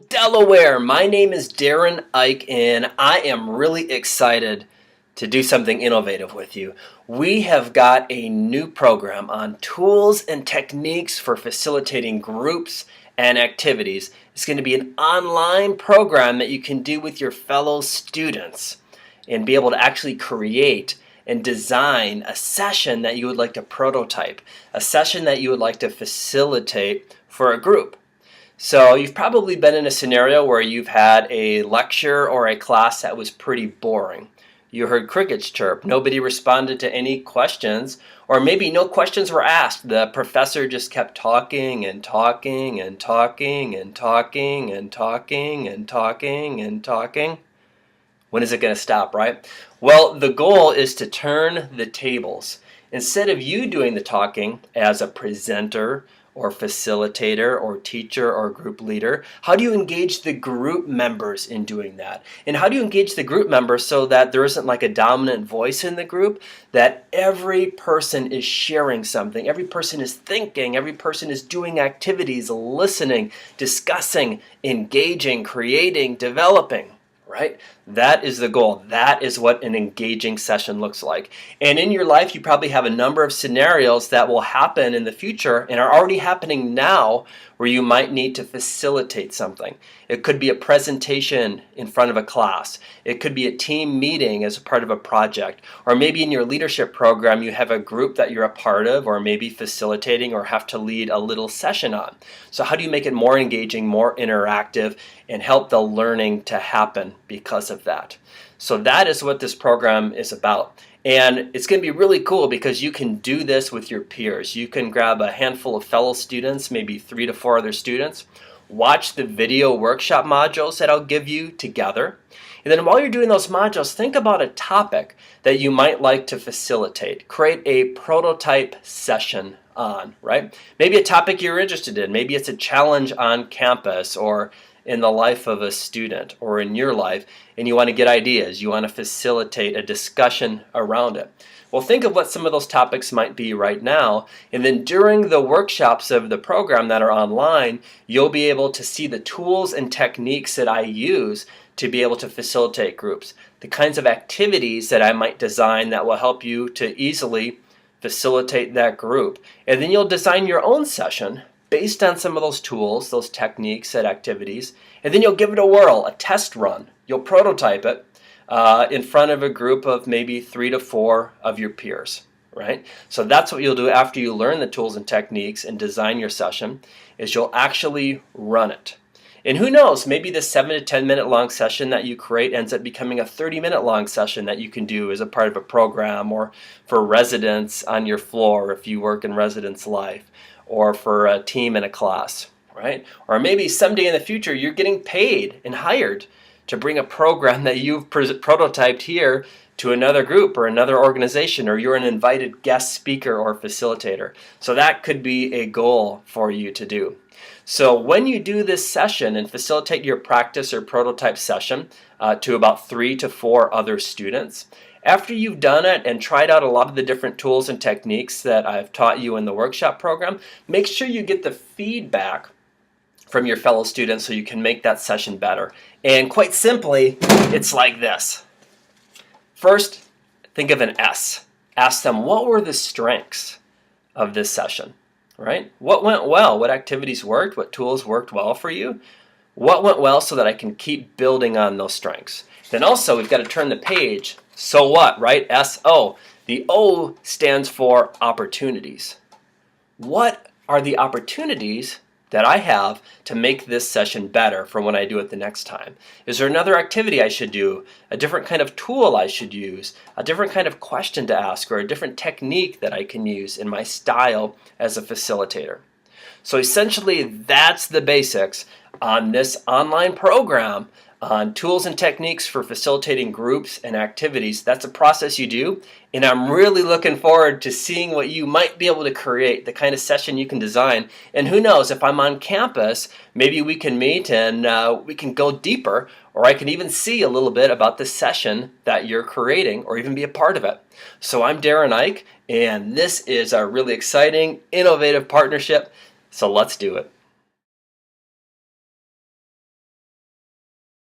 Delaware. My name is Darren Ike, and I am really excited to do something innovative with you. We have got a new program on tools and techniques for facilitating groups and activities. It's going to be an online program that you can do with your fellow students and be able to actually create and design a session that you would like to prototype, a session that you would like to facilitate for a group. So you've probably been in a scenario where you've had a lecture or a class that was pretty boring. You heard crickets chirp, nobody responded to any questions, or maybe no questions were asked. The professor just kept talking and talking and talking and talking and talking and talking and talking. When is it going to stop, right? Well, the goal is to turn the tables. Instead of you doing the talking as a presenter or facilitator or teacher or group leader, how do you engage the group members in doing that? And how do you engage the group members so that there isn't like a dominant voice in the group, that every person is sharing something, every person is thinking, every person is doing activities, listening, discussing, engaging, creating, developing? Right? That is the goal. That is what an engaging session looks like. And in your life, you probably have a number of scenarios that will happen in the future and are already happening now where you might need to facilitate something. It could be a presentation in front of a class. It could be a team meeting as a part of a project. Or maybe in your leadership program, you have a group that you're a part of or maybe facilitating or have to lead a little session on. So how do you make it more engaging, more interactive, and help the learning to happen because of that? So that is what this program is about. And it's going to be really cool because you can do this with your peers. You can grab a handful of fellow students, maybe 3 to 4 other students, watch the video workshop modules that I'll give you together. And then while you're doing those modules, think about a topic that you might like to facilitate. Create a prototype session on, right? Maybe a topic you're interested in. Maybe it's a challenge on campus or in the life of a student or in your life, and you want to get ideas. You want to facilitate a discussion around it. Well, think of what some of those topics might be right now, and then during the workshops of the program that are online, you'll be able to see the tools and techniques that I use to be able to facilitate groups, the kinds of activities that I might design that will help you to easily facilitate that group. And then you'll design your own session based on some of those tools, those techniques and activities, and then you'll give it a whirl, a test run. You'll prototype it in front of a group of maybe 3 to 4 of your peers, right? So that's what you'll do after you learn the tools and techniques and design your session, is you'll actually run it. And who knows, maybe this 7 to 10 minute long session that you create ends up becoming a 30-minute long session that you can do as a part of a program, or for residents on your floor if you work in residence life, or for a team in a class, right? Or maybe someday in the future you're getting paid and hired to bring a program that you've prototyped here to another group or another organization, or you're an invited guest speaker or facilitator. So that could be a goal for you to do. So when you do this session and facilitate your practice or prototype session to about 3 to 4 other students, after you've done it and tried out a lot of the different tools and techniques that I've taught you in the workshop program, make sure you get the feedback from your fellow students so you can make that session better. And quite simply, it's like this. First, think of an S. Ask them, what were the strengths of this session, right? What went well? What activities worked? What tools worked well for you? What went well so that I can keep building on those strengths? Then also, we've got to turn the page. So what, right? S-O. The O stands for opportunities. What are the opportunities that I have to make this session better for when I do it the next time? Is there another activity I should do, a different kind of tool I should use, a different kind of question to ask, or a different technique that I can use in my style as a facilitator? So essentially, that's the basics on this online program on tools and techniques for facilitating groups and activities. That's a process you do, and I'm really looking forward to seeing what you might be able to create, the kind of session you can design. And who knows, if I'm on campus, maybe we can meet and we can go deeper, or I can even see a little bit about the session that you're creating or even be a part of it. So I'm Darren Ike, and this is a really exciting, innovative partnership, so let's do it.